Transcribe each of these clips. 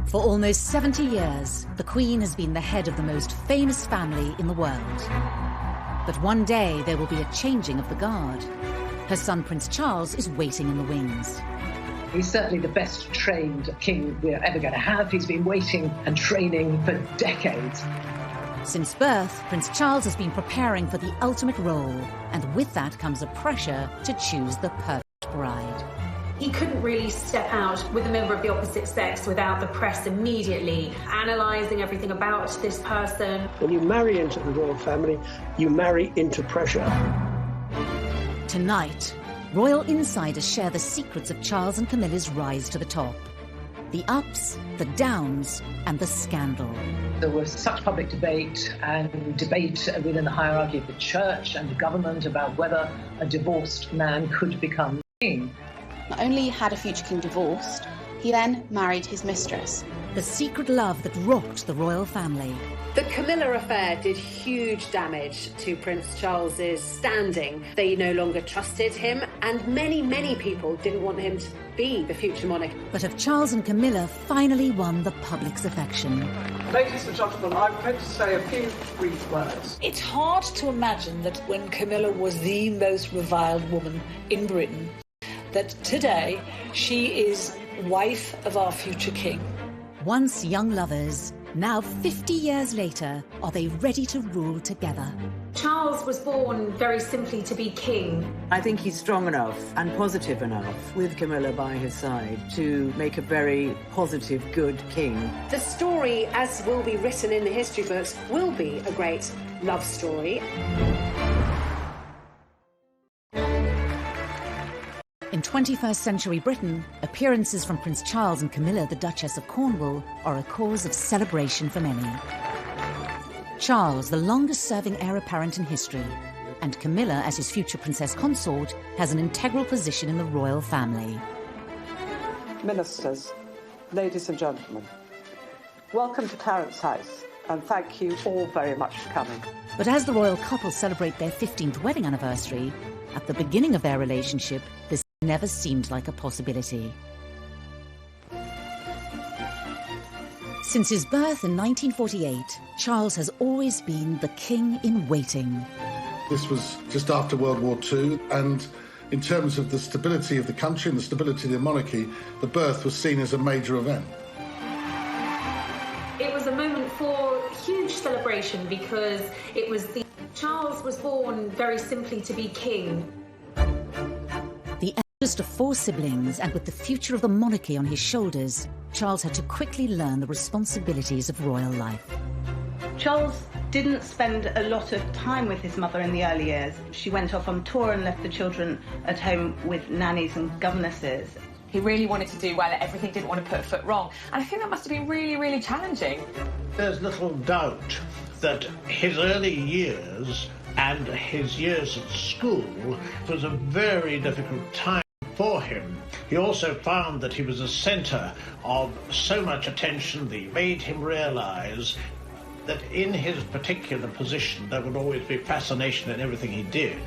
For almost 70 years, the Queen has been the head of the most famous family in the world. But one day there will be a changing of the guard. Her son Prince Charles is waiting in the wings. He's certainly the best trained king we're ever going to have. He's been waiting and training for decades. Since birth, Prince Charles has been preparing for the ultimate role, and with that comes a pressure to choose the perfect bride. He couldn't really step out with a member of the opposite sex without the press immediately analysing everything about this person. When you marry into the royal family, you marry into pressure. Tonight, royal insiders share the secrets of Charles and Camilla's rise to the top. The ups, the downs, and the scandal. There was such public debate within the hierarchy of the church and the government about whether a divorced man could become king. Not only had a future king divorced, he then married his mistress. The secret love that rocked the royal family. The Camilla affair did huge damage to Prince Charles's standing. They no longer trusted him, and many, many people didn't want him to be the future monarch. But have Charles and Camilla finally won the public's affection? Ladies and gentlemen, I'm going to say a few brief words. It's hard to imagine that when Camilla was the most reviled woman in Britain, that today she is wife of our future king. Once young lovers, now 50 years later, are they ready to rule together? Charles was born very simply to be king. I think he's strong enough and positive enough, with Camilla by his side, to make a very positive, good king. The story, as will be written in the history books, will be a great love story. In 21st century Britain, appearances from Prince Charles and Camilla, the Duchess of Cornwall, are a cause of celebration for many. Charles, the longest-serving heir apparent in history, and Camilla, as his future princess consort, has an integral position in the royal family. Ministers, ladies and gentlemen, welcome to Clarence House, and thank you all very much for coming. But as the royal couple celebrate their 15th wedding anniversary, at the beginning of their relationship, this never seemed like a possibility. Since his birth in 1948, Charles has always been the king in waiting. This was just after World War II, and in terms of the stability of the country and the stability of the monarchy, the birth was seen as a major event. It was a moment for huge celebration because Charles was born very simply to be king. The eldest of 4 siblings, and with the future of the monarchy on his shoulders, Charles had to quickly learn the responsibilities of royal life. Charles didn't spend a lot of time with his mother in the early years. She went off on tour and left the children at home with nannies and governesses. He really wanted to do well at everything, didn't want to put a foot wrong. And I think that must have been really, really challenging. There's little doubt that his early years and his years at school was a very difficult time for him. He also found that he was a centre of so much attention that made him realise that in his particular position there would always be fascination in everything he did.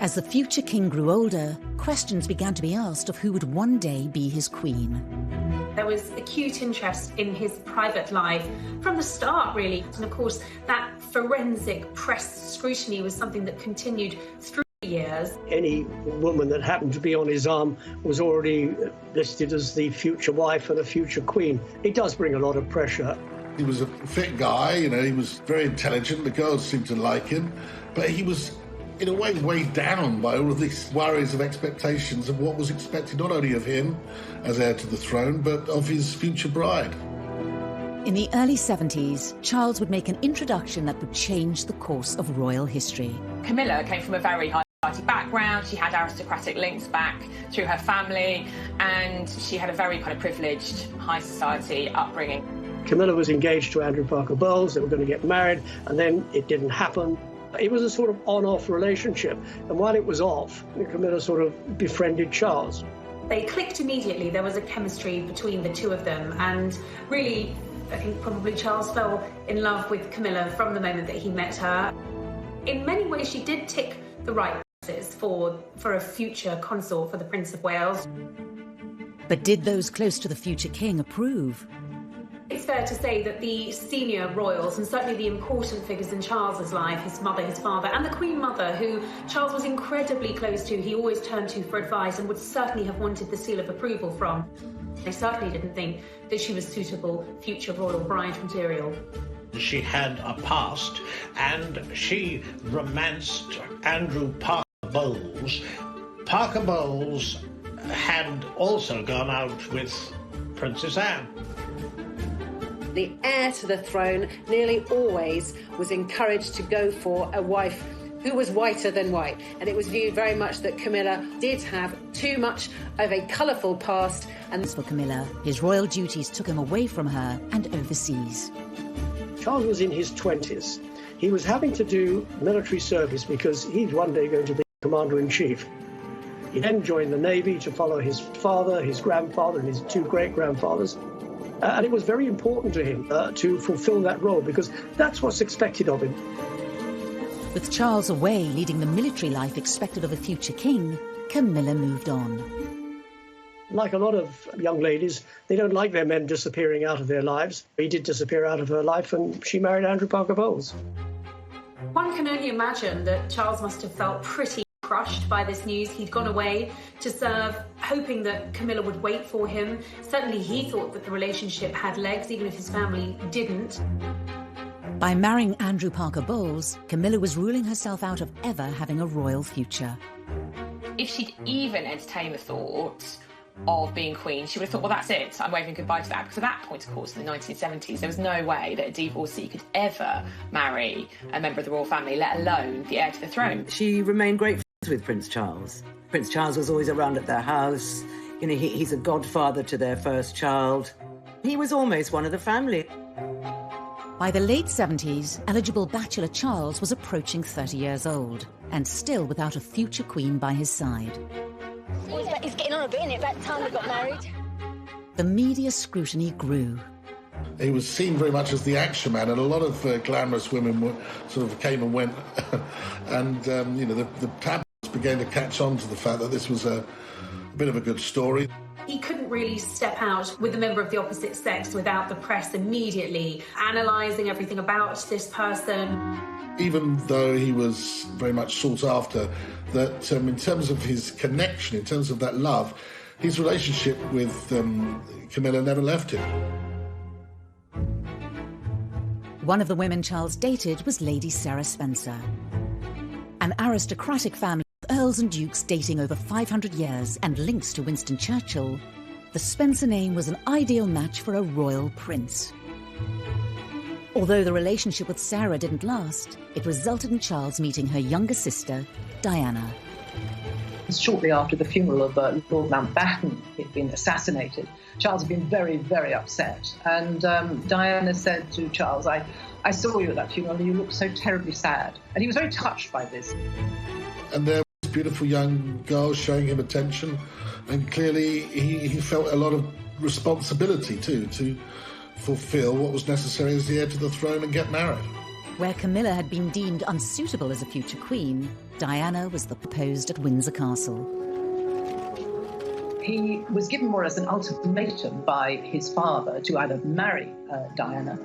As the future king grew older, questions began to be asked of who would one day be his queen. There was acute interest in his private life from the start, really. And of course, that forensic press scrutiny was something that continued through the years. Any woman that happened to be on his arm was already listed as the future wife and a future queen. It does bring a lot of pressure. He was a fit guy, you know, he was very intelligent, the girls seemed to like him, but he was in a way weighed down by all of these worries of expectations of what was expected not only of him as heir to the throne, but of his future bride. In the early 70s, Charles would make an introduction that would change the course of royal history. Camilla came from a very high society background. She had aristocratic links back through her family, and she had a very kind of privileged high society upbringing. Camilla was engaged to Andrew Parker Bowles. They were going to get married, and then it didn't happen. It was a sort of on-off relationship, and while it was off, Camilla sort of befriended Charles. They clicked immediately. There was a chemistry between the two of them, and really, I think probably Charles fell in love with Camilla from the moment that he met her. In many ways, she did tick the right boxes for a future consort for the Prince of Wales. But did those close to the future king approve? It's fair to say that the senior royals, and certainly the important figures in Charles's life, his mother, his father, and the Queen Mother, who Charles was incredibly close to, he always turned to for advice and would certainly have wanted the seal of approval from. They certainly didn't think that she was suitable future royal bride material. She had a past, and she romanced Andrew Parker Bowles. Parker Bowles had also gone out with Princess Anne. The heir to the throne nearly always was encouraged to go for a wife who was whiter than white, and it was viewed very much that Camilla did have too much of a colourful past. And for Camilla, his royal duties took him away from her and overseas. Charles was in his 20s. He was having to do military service because he's one day going to be commander-in-chief. He then joined the Navy to follow his father, his grandfather, and his two great-grandfathers. And it was very important to him to fulfill that role because that's what's expected of him. With Charles away leading the military life expected of a future king, Camilla moved on. Like a lot of young ladies, they don't like their men disappearing out of their lives. He did disappear out of her life and she married Andrew Parker Bowles. One can only imagine that Charles must have felt pretty crushed by this news. He'd gone away to serve, hoping that Camilla would wait for him. Certainly he thought that the relationship had legs, even if his family didn't. By marrying Andrew Parker Bowles, Camilla was ruling herself out of ever having a royal future. If she'd even entertained the thought of being queen, she would have thought, well, that's it, I'm waving goodbye to that. Because at that point, of course, in the 1970s, there was no way that a divorcee could ever marry a member of the royal family, let alone the heir to the throne. She remained great friends with Prince Charles. Prince Charles was always around at their house. You know, he's a godfather to their first child. He was almost one of the family. By the late 70s, eligible bachelor Charles was approaching 30 years old and still without a future queen by his side. He's getting on a bit, isn't it? About time we got married. The media scrutiny grew. He was seen very much as the action man, and a lot of glamorous women sort of came and went. And, you know, the tabloids began to catch on to the fact that this was a bit of a good story. He couldn't really step out with a member of the opposite sex without the press immediately analysing everything about this person. Even though he was very much sought after, that in terms of his connection, in terms of that love, his relationship with Camilla never left him. One of the women Charles dated was Lady Sarah Spencer. An aristocratic family of earls and dukes dating over 500 years and links to Winston Churchill, the Spencer name was an ideal match for a royal prince. Although the relationship with Sarah didn't last, it resulted in Charles meeting her younger sister, Diana. Shortly after the funeral of Lord Mountbatten, he'd been assassinated, Charles had been very, very upset. And Diana said to Charles, I saw you at that funeral and you looked so terribly sad. And he was very touched by this. And there was beautiful young girls showing him attention. And clearly he felt a lot of responsibility, too, to fulfill what was necessary as the heir to the throne and get married. Where Camilla had been deemed unsuitable as a future queen, Diana was the proposed at Windsor Castle. He was given more as an ultimatum by his father to either marry Diana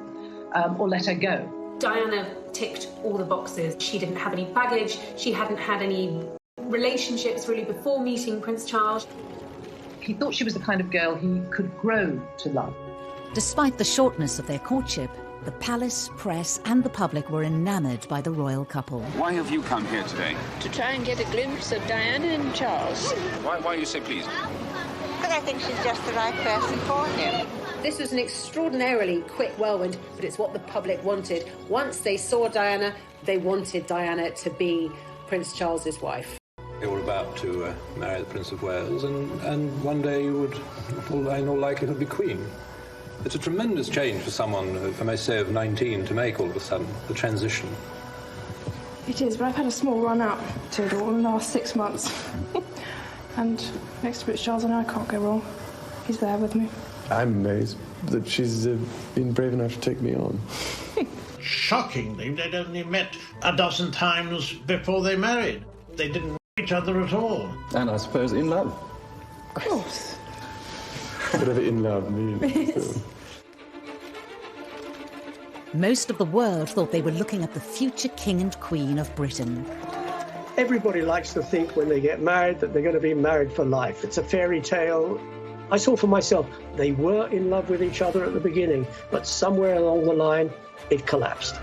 or let her go. Diana ticked all the boxes. She didn't have any baggage. She hadn't had any relationships really before meeting Prince Charles. He thought she was the kind of girl he could grow to love. Despite the shortness of their courtship, the palace, press and the public were enamoured by the royal couple. Why have you come here today? To try and get a glimpse of Diana and Charles. Why are you so pleased? Because I think she's just the right person for him. This was an extraordinarily quick whirlwind, but it's what the public wanted. Once they saw Diana, they wanted Diana to be Prince Charles's wife. They were about to marry the Prince of Wales, and one day you would, in all likelihood, be Queen. It's a tremendous change for someone, if I may say, of 19 to make all of a sudden, the transition. It is, but I've had a small run out to it all in the last 6 months. And next to Prince Charles and I can't go wrong. He's there with me. I'm amazed that she's been brave enough to take me on. Shockingly, they'd only met a dozen times before they married. They didn't know each other at all. And I suppose in love. Of course. Whatever in love means. Most of the world thought they were looking at the future King and Queen of Britain. Everybody likes to think when they get married that they're going to be married for life. It's a fairy tale. I saw for myself, they were in love with each other at the beginning, but somewhere along the line, it collapsed.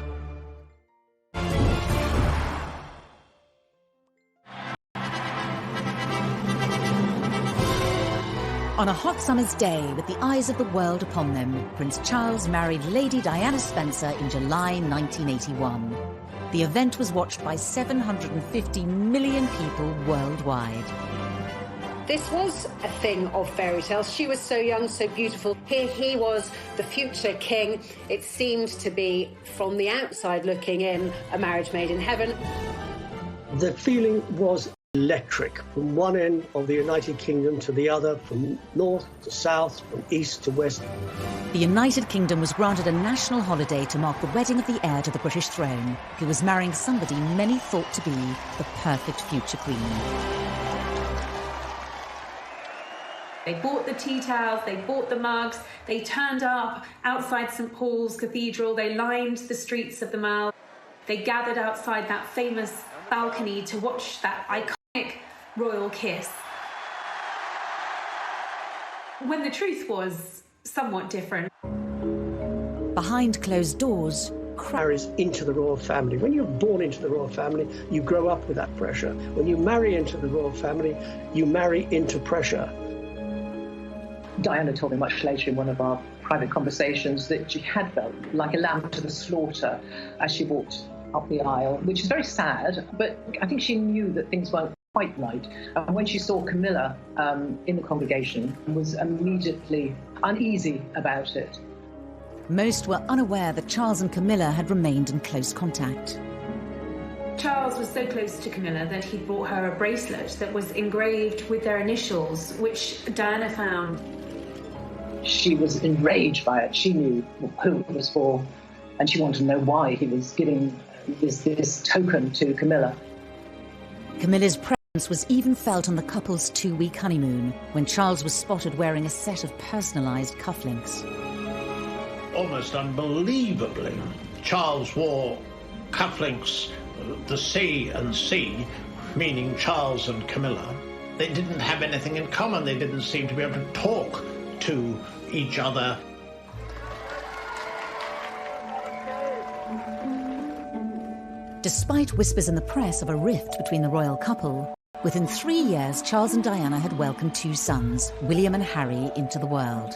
On a hot summer's day, with the eyes of the world upon them, Prince Charles married Lady Diana Spencer in July 1981. The event was watched by 750 million people worldwide. This was a thing of fairy tales. She was so young, so beautiful. Here he was, the future king. It seemed to be, from the outside looking in, a marriage made in heaven. The feeling was electric from one end of the United Kingdom to the other, from north to south, from east to west. The United Kingdom was granted a national holiday to mark the wedding of the heir to the British throne, who was marrying somebody many thought to be the perfect future queen. They bought the tea towels, they bought the mugs, they turned up outside St Paul's Cathedral, they lined the streets of the Mall, they gathered outside that famous balcony to watch that iconic royal kiss. When the truth was somewhat different. Behind closed doors, marries into the royal family. When you're born into the royal family, you grow up with that pressure. When you marry into the royal family, you marry into pressure. Diana told me much later in one of our private conversations that she had felt like a lamb to the slaughter as she walked up the aisle, which is very sad, but I think she knew that things weren't quite right. And when she saw Camilla in the congregation, was immediately uneasy about it. Most were unaware that Charles and Camilla had remained in close contact. Charles was so close to Camilla that he bought her a bracelet that was engraved with their initials, which Diana found. She was enraged by it. She knew who it was for, and she wanted to know why he was giving this token to Camilla. Camilla's presence was even felt on the couple's 2-week honeymoon, when Charles was spotted wearing a set of personalised cufflinks. Almost unbelievably, Charles wore cufflinks, the C and C, meaning Charles and Camilla. They didn't have anything in common. They didn't seem to be able to talk to each other. Despite whispers in the press of a rift between the royal couple, within 3 years, Charles and Diana had welcomed 2 sons, William and Harry, into the world.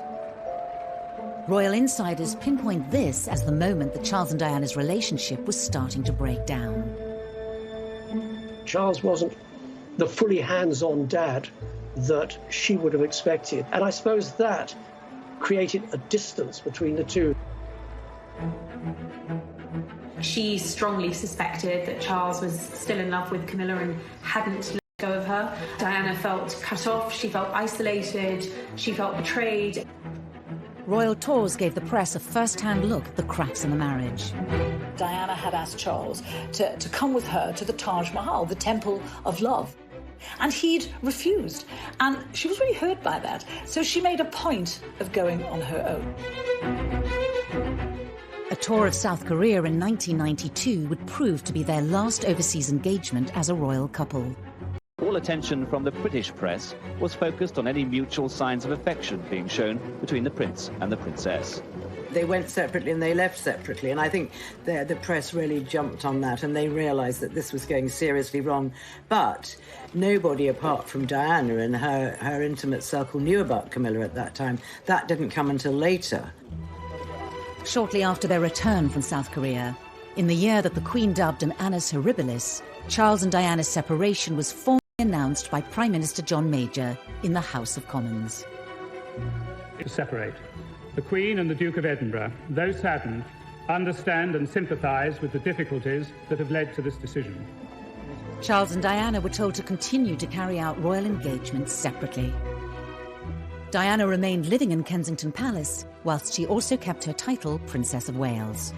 Royal insiders pinpoint this as the moment that Charles and Diana's relationship was starting to break down. Charles wasn't the fully hands-on dad that she would have expected, and I suppose that created a distance between the two. She strongly suspected that Charles was still in love with Camilla and hadn't let go of her. Diana felt cut off, she felt isolated, she felt betrayed. Royal tours gave the press a first-hand look at the cracks in the marriage. Diana had asked Charles to come with her to the Taj Mahal, the Temple of Love. And he'd refused. And she was really hurt by that. So she made a point of going on her own. A tour of South Korea in 1992 would prove to be their last overseas engagement as a royal couple. All attention from the British press was focused on any mutual signs of affection being shown between the prince and the princess. They went separately and they left separately, and I think the press really jumped on that and they realised that this was going seriously wrong. But nobody apart from Diana and her intimate circle knew about Camilla at that time. That didn't come until later. Shortly after their return from South Korea, in the year that the Queen dubbed an annus horribilis, Charles and Diana's separation was formally announced by Prime Minister John Major in the House of Commons. To separate. The Queen and the Duke of Edinburgh, though saddened, understand and sympathise with the difficulties that have led to this decision. Charles and Diana were told to continue to carry out royal engagements separately. Diana remained living in Kensington Palace, whilst she also kept her title Princess of Wales.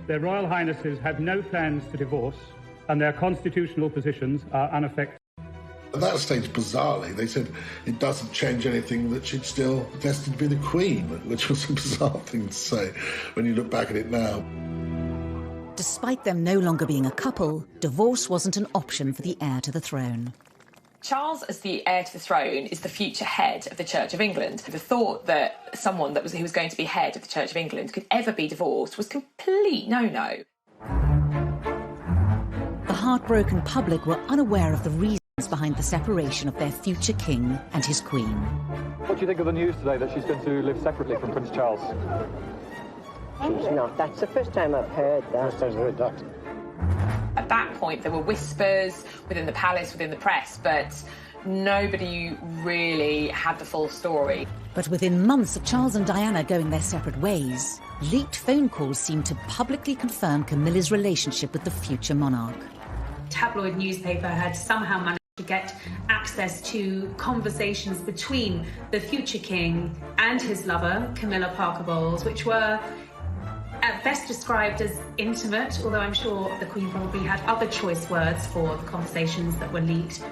Their Royal Highnesses have no plans to divorce, and their constitutional positions are unaffected. At that stage, bizarrely, they said it doesn't change anything, that she's still destined to be the Queen, which was a bizarre thing to say when you look back at it now. Despite them no longer being a couple, divorce wasn't an option for the heir to the throne. Charles, as the heir to the throne, is the future head of the Church of England. The thought that someone who was going to be head of the Church of England could ever be divorced was complete no-no. The heartbroken public were unaware of the reasons behind the separation of their future king and his queen. What do you think of the news today that she's going to live separately from Prince Charles? She's not. That's the first time I've heard that. First time I've heard that. At that point, there were whispers within the palace, within the press, but nobody really had the full story. But within months of Charles and Diana going their separate ways, leaked phone calls seemed to publicly confirm Camilla's relationship with the future monarch. Tabloid newspaper had somehow managed to get access to conversations between the future king and his lover, Camilla Parker Bowles, which were at best described as intimate, although I'm sure the Queen probably had other choice words for the conversations that were leaked.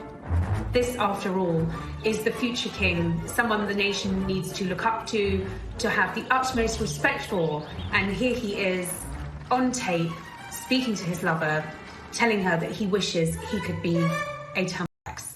This, after all, is the future king, someone the nation needs to look up to have the utmost respect for. And here he is, on tape, speaking to his lover, telling her that he wishes he could be a Tampax.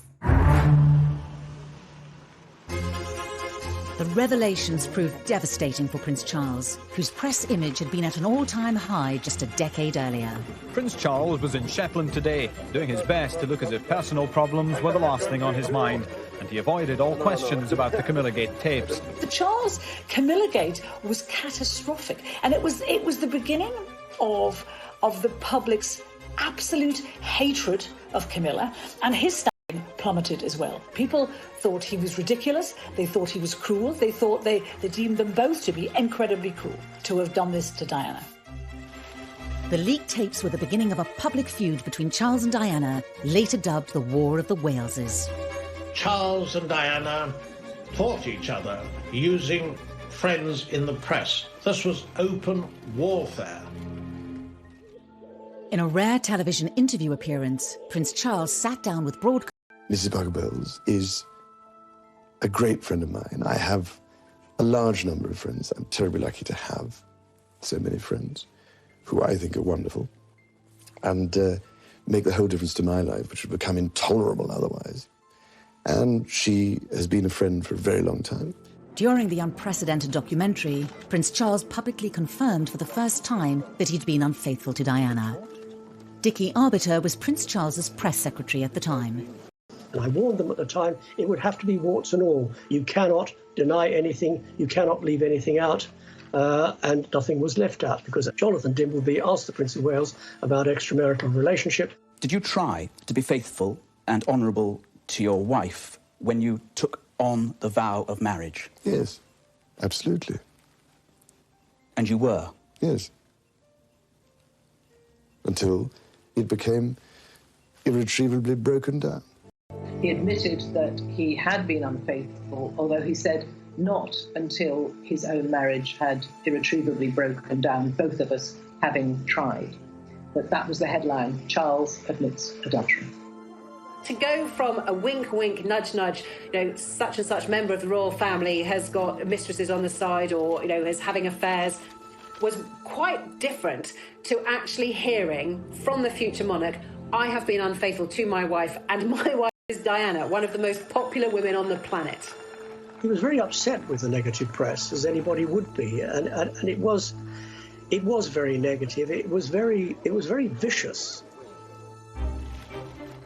The revelations proved devastating for Prince Charles, whose press image had been at an all-time high just a decade earlier. Prince Charles was in Shetland today, doing his best to look as if personal problems were the last thing on his mind, and he avoided all questions about the Camilla Gate tapes. The Charles-Camilla Gate was catastrophic, and it was the beginning of the public's absolute hatred of Camilla, and his standing plummeted as well. People thought he was ridiculous, they thought he was cruel, they deemed them both to be incredibly cruel to have done this to Diana. The leaked tapes were the beginning of a public feud between Charles and Diana, later dubbed the War of the Waleses. Charles and Diana fought each other using friends in the press. This was open warfare. In a rare television interview appearance, Prince Charles sat down with broadcasters. Mrs. Parker Bowles is a great friend of mine. I have a large number of friends. I'm terribly lucky to have so many friends who I think are wonderful and make the whole difference to my life, which would become intolerable otherwise. And she has been a friend for a very long time. During the unprecedented documentary, Prince Charles publicly confirmed for the first time that he'd been unfaithful to Diana. Dickie Arbiter was Prince Charles's press secretary at the time. And I warned them at the time, it would have to be warts and all. You cannot deny anything, you cannot leave anything out. And nothing was left out, because Jonathan Dimbleby asked the Prince of Wales about extramarital relationship. Did you try to be faithful and honourable to your wife when you took on the vow of marriage? Yes, absolutely. And you were? Yes. Until it became irretrievably broken down. He admitted that he had been unfaithful, although he said not until his own marriage had irretrievably broken down, both of us having tried. But that was the headline: Charles admits adultery. To go from a wink, wink, nudge, nudge, such and such member of the royal family has got mistresses on the side or, is having affairs, was quite different to actually hearing from the future monarch, I have been unfaithful to my wife, and my wife is Diana, one of the most popular women on the planet. He was very upset with the negative press, as anybody would be, and it was very negative. It was very vicious.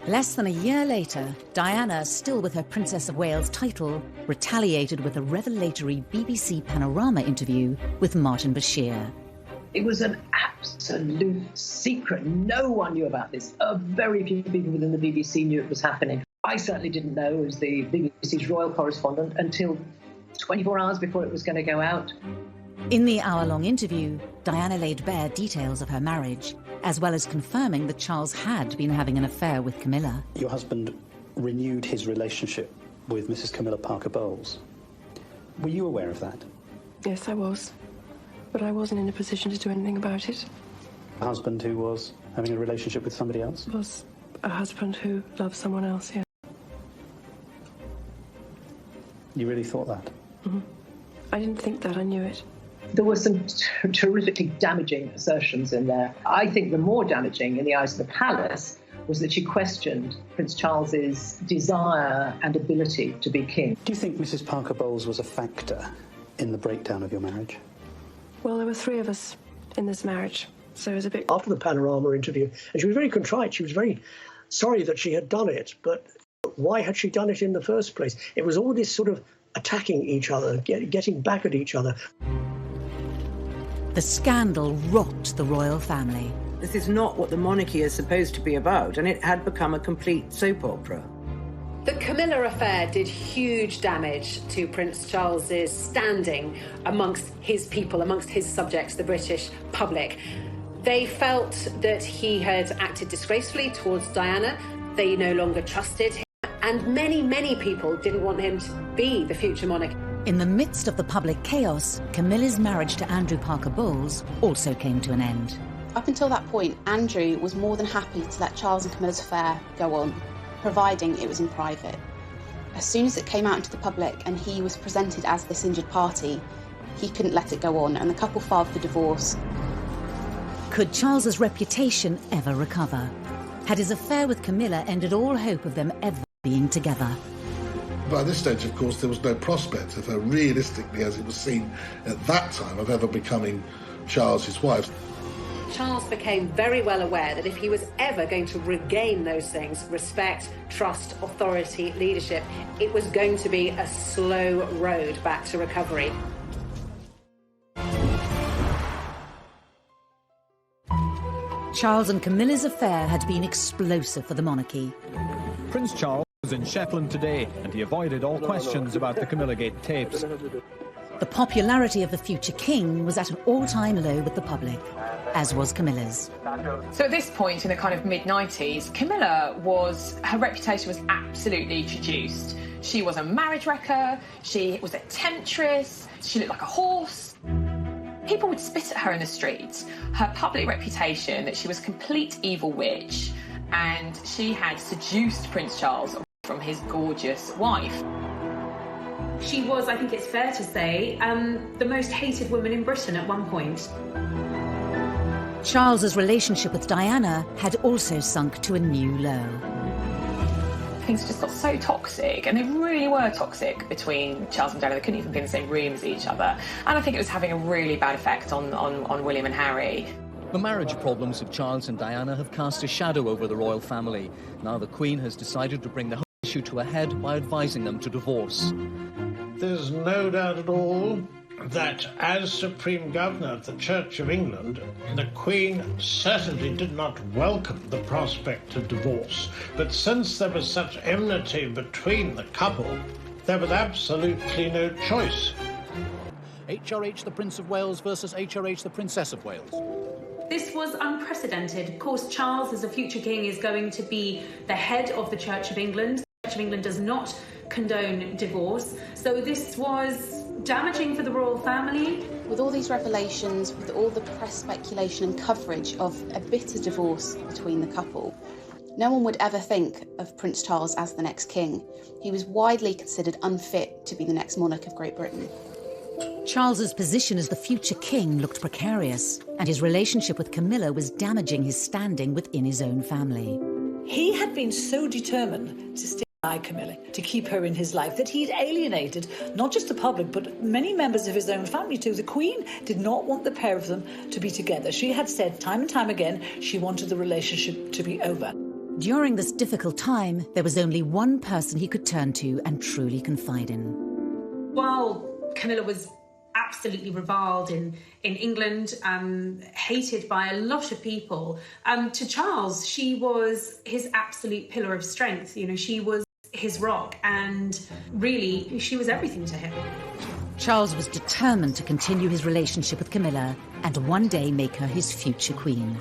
Less than a year later, Diana, still with her Princess of Wales title, retaliated with a revelatory BBC Panorama interview with Martin Bashir. It was an absolute secret. No one knew about this. Very few people within the BBC knew it was happening. I certainly didn't know, as the BBC's royal correspondent, until 24 hours before it was going to go out. In the hour-long interview, Diana laid bare details of her marriage, as well as confirming that Charles had been having an affair with Camilla. Your husband renewed his relationship with Mrs. Camilla Parker Bowles. Were you aware of that? Yes, I was. But I wasn't in a position to do anything about it. A husband who was having a relationship with somebody else? Was a husband who loved someone else, yeah. You really thought that? Mm-hmm. I didn't think that, I knew it. There were some terrifically damaging assertions in there. I think the more damaging in the eyes of the palace was that she questioned Prince Charles's desire and ability to be king. Do you think Mrs. Parker Bowles was a factor in the breakdown of your marriage? Well, there were 3 of us in this marriage, so it was a bit... After the Panorama interview, and she was very contrite, she was very sorry that she had done it, but why had she done it in the first place? It was all this sort of attacking each other, getting back at each other. The scandal rocked the royal family. This is not what the monarchy is supposed to be about, and it had become a complete soap opera. The Camilla affair did huge damage to Prince Charles's standing amongst his people, amongst his subjects, the British public. They felt that he had acted disgracefully towards Diana. They no longer trusted him, and many, many people didn't want him to be the future monarch. In the midst of the public chaos, Camilla's marriage to Andrew Parker Bowles also came to an end. Up until that point, Andrew was more than happy to let Charles and Camilla's affair go on, providing it was in private. As soon as it came out into the public and he was presented as this injured party, he couldn't let it go on, and the couple filed for divorce. Could Charles's reputation ever recover? Had his affair with Camilla ended all hope of them ever being together? By this stage, of course, there was no prospect of her, realistically, as it was seen at that time, of ever becoming Charles's wife. Charles became very well aware that if he was ever going to regain those things, respect, trust, authority, leadership, it was going to be a slow road back to recovery. Charles and Camilla's affair had been explosive for the monarchy. Prince Charles was in Shetland today, and he avoided all questions about the Camilla Gate tapes. The popularity of the future king was at an all-time low with the public, as was Camilla's. So at this point in the kind of mid-90s, her reputation was absolutely traduced. She was a marriage wrecker, she was a temptress, she looked like a horse. People would spit at her in the streets. Her public reputation that she was a complete evil witch, and she had seduced Prince Charles from his gorgeous wife. She was, I think it's fair to say, the most hated woman in Britain at one point. Charles's relationship with Diana had also sunk to a new low. Things just got so toxic, and they really were toxic between Charles and Diana. They couldn't even be in the same room as each other. And I think it was having a really bad effect on William and Harry. The marriage problems of Charles and Diana have cast a shadow over the royal family. Now the Queen has decided to bring the whole issue to a head by advising them to divorce. There's no doubt at all that as Supreme Governor of the Church of England, the Queen certainly did not welcome the prospect of divorce. But since there was such enmity between the couple, there was absolutely no choice. HRH the Prince of Wales versus HRH the Princess of Wales. This was unprecedented. Of course, Charles, as a future king, is going to be the head of the Church of England. The Church of England does not condone divorce, so this was damaging for the royal family. With all these revelations, with all the press speculation and coverage of a bitter divorce between the couple, no one would ever think of Prince Charles as the next king. He was widely considered unfit to be the next monarch of Great Britain. Charles's position as the future king looked precarious, and his relationship with Camilla was damaging his standing within his own family. He had been so determined to stay by Camilla, to keep her in his life, that he'd alienated not just the public, but many members of his own family too. The Queen did not want the pair of them to be together. She had said time and time again she wanted the relationship to be over. During this difficult time, there was only one person he could turn to and truly confide in. While Camilla was absolutely reviled in England, hated by a lot of people, to Charles, she was his absolute pillar of strength. You know, she was his rock, and really, she was everything to him. Charles was determined to continue his relationship with Camilla and one day make her his future queen.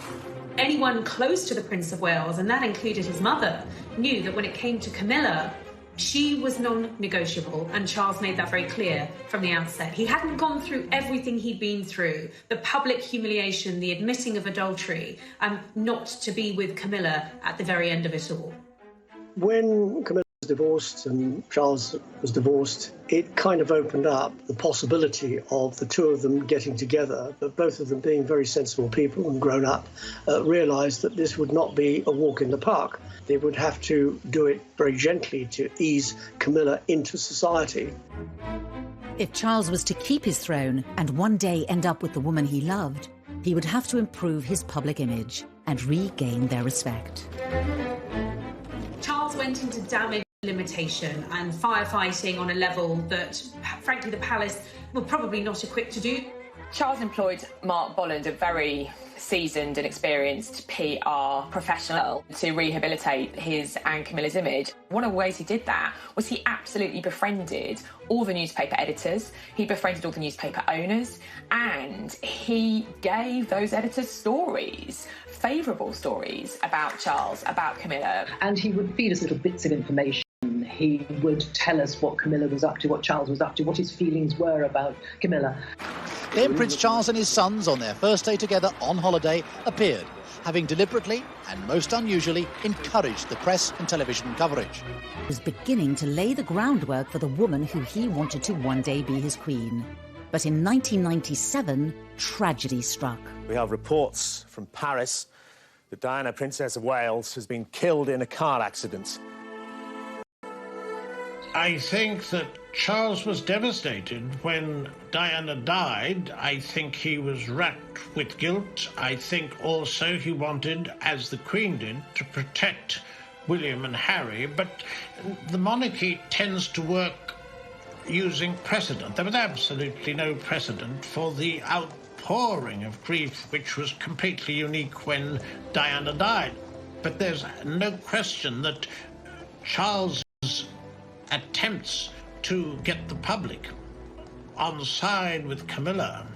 Anyone close to the Prince of Wales, and that included his mother, knew that when it came to Camilla, she was non-negotiable, and Charles made that very clear from the outset. He hadn't gone through everything he'd been through, the public humiliation, the admitting of adultery, not to be with Camilla at the very end of it all. When Camilla was divorced and Charles was divorced, it kind of opened up the possibility of the two of them getting together, but both of them being very sensible people and grown up, realised that this would not be a walk in the park. They would have to do it very gently to ease Camilla into society. If Charles was to keep his throne and one day end up with the woman he loved, he would have to improve his public image and regain their respect. Charles went into damage limitation and firefighting on a level that, frankly, the palace were probably not equipped to do. Charles employed Mark Bolland, a very seasoned and experienced PR professional, to rehabilitate his and Camilla's image. One of the ways he did that was he absolutely befriended all the newspaper editors, he befriended all the newspaper owners, and he gave those editors stories, favourable stories about Charles, about Camilla. And he would feed us little bits of information. He would tell us what Camilla was up to, what Charles was up to, what his feelings were about Camilla. Then Prince Charles and his sons, on their first day together on holiday, appeared, having deliberately and most unusually encouraged the press and television coverage. He was beginning to lay the groundwork for the woman who he wanted to one day be his queen. But in 1997, tragedy struck. We have reports from Paris that Diana, Princess of Wales, has been killed in a car accident. I think that Charles was devastated when Diana died. I think he was racked with guilt. I think also he wanted, as the Queen did, to protect William and Harry. But the monarchy tends to work using precedent. There was absolutely no precedent for the outpouring of grief, which was completely unique when Diana died. But there's no question that Charles' attempts to get the public on side with Camilla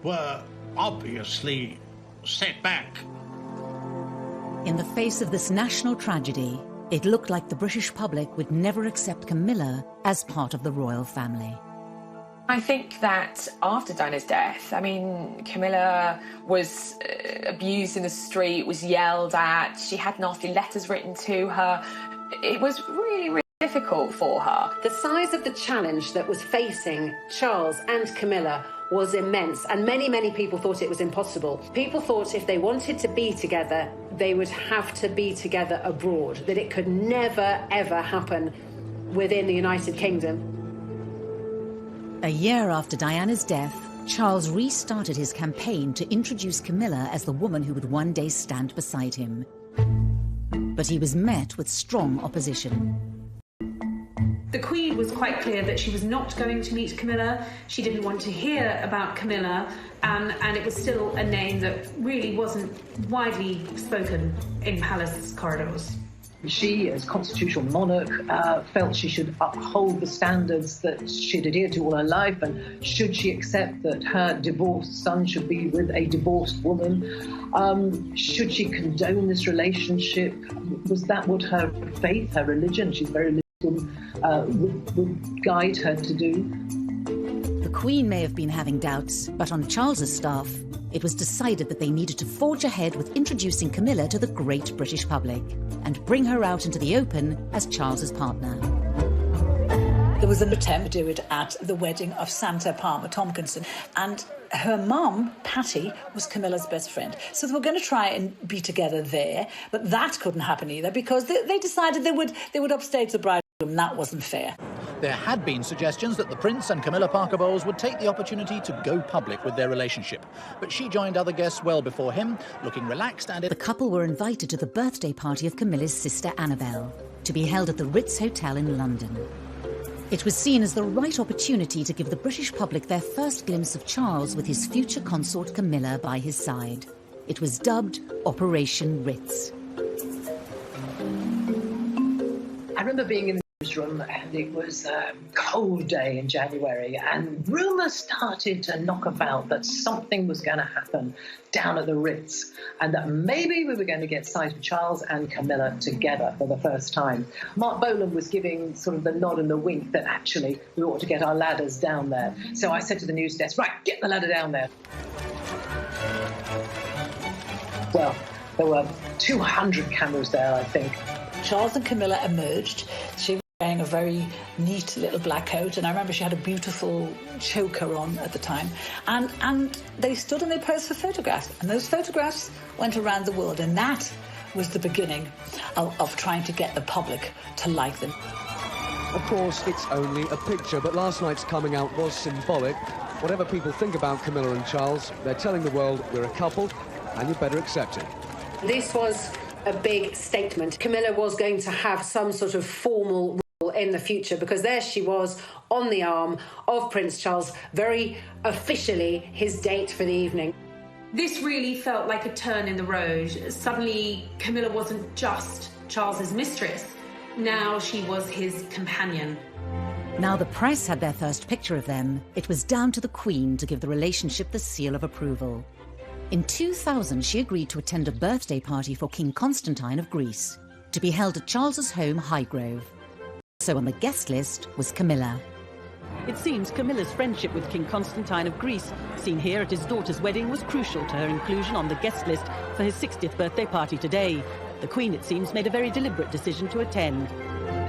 were obviously set back. In the face of this national tragedy, it looked like the British public would never accept Camilla as part of the royal family. I think that after Diana's death, I mean, Camilla was abused in the street, was yelled at, she had nasty letters written to her. It was really difficult for her. The size of the challenge that was facing Charles and Camilla was immense, and many people thought it was impossible. People thought if they wanted to be together, they would have to be together abroad, that it could never, ever happen within the United Kingdom. A year after Diana's death, Charles restarted his campaign to introduce Camilla as the woman who would one day stand beside him. But he was met with strong opposition. The Queen was quite clear that she was not going to meet Camilla. She didn't want to hear about Camilla, and it was still a name that really wasn't widely spoken in palace corridors. She, as constitutional monarch, felt she should uphold the standards that she'd adhered to all her life, and should she accept that her divorced son should be with a divorced woman? Should she condone this relationship? Was that what her faith, her religion, she's very religious, would guide her to do? The Queen may have been having doubts, but on Charles's staff, it was decided that they needed to forge ahead with introducing Camilla to the great British public and bring her out into the open as Charles's partner. There was an attempt to do it at the wedding of Santa Palmer Tompkinson, and her mum, Patty, was Camilla's best friend. So they were going to try and be together there, but that couldn't happen either because they decided they would upstage the bride, and that wasn't fair. There had been suggestions that the Prince and Camilla Parker Bowles would take the opportunity to go public with their relationship. But she joined other guests well before him, looking relaxed and... The couple were invited to the birthday party of Camilla's sister Annabelle, to be held at the Ritz Hotel in London. It was seen as the right opportunity to give the British public their first glimpse of Charles with his future consort Camilla by his side. It was dubbed Operation Ritz. I remember being in the newsroom, and it was a cold day in January, and rumours started to knock about that something was going to happen down at the Ritz, and that maybe we were going to get sight of Charles and Camilla together for the first time. Mark Bolland was giving sort of the nod and the wink that actually we ought to get our ladders down there. So I said to the news desk, right, get the ladder down there. Well, there were 200 cameras there, I think. Charles and Camilla emerged. She was wearing a very neat little black coat, and I remember she had a beautiful choker on at the time. And they stood and they posed for photographs, and those photographs went around the world, and that was the beginning of trying to get the public to like them. Of course, it's only a picture, but last night's coming out was symbolic. Whatever people think about Camilla and Charles, they're telling the world we're a couple, and you better accept it. This was a big statement. Camilla was going to have some sort of formal role in the future, because there she was on the arm of Prince Charles, very officially his date for the evening. This really felt like a turn in the road. Suddenly, Camilla wasn't just Charles's mistress. Now she was his companion. Now the press had their first picture of them, it was down to the Queen to give the relationship the seal of approval. In 2000, she agreed to attend a birthday party for King Constantine of Greece, to be held at Charles's home, Highgrove. So on the guest list was Camilla. It seems Camilla's friendship with King Constantine of Greece, seen here at his daughter's wedding, was crucial to her inclusion on the guest list for his 60th birthday party today. The Queen, it seems, made a very deliberate decision to attend.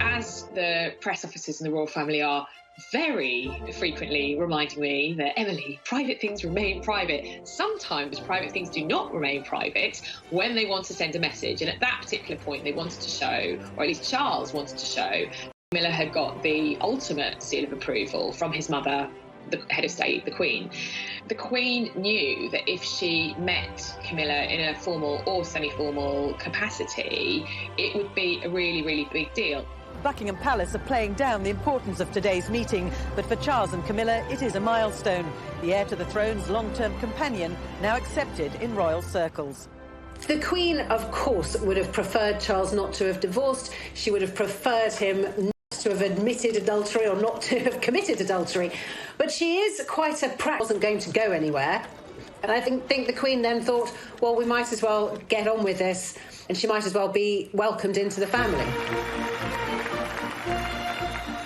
As the press officers in the royal family are very frequently reminding me that, Emily, private things remain private. Sometimes private things do not remain private when they want to send a message. And at that particular point, they wanted to show, or at least Charles wanted to show, Camilla had got the ultimate seal of approval from his mother, the head of state, the Queen. The Queen knew that if she met Camilla in a formal or semi-formal capacity, it would be a really, really big deal. Buckingham Palace are playing down the importance of today's meeting, but for Charles and Camilla, it is a milestone. The heir to the throne's long-term companion, now accepted in royal circles. The Queen, of course, would have preferred Charles not to have divorced. She would have preferred him not to have admitted adultery or not to have committed adultery. But she is quite a wasn't going to go anywhere. And I think the Queen then thought, well, we might as well get on with this, and she might as well be welcomed into the family.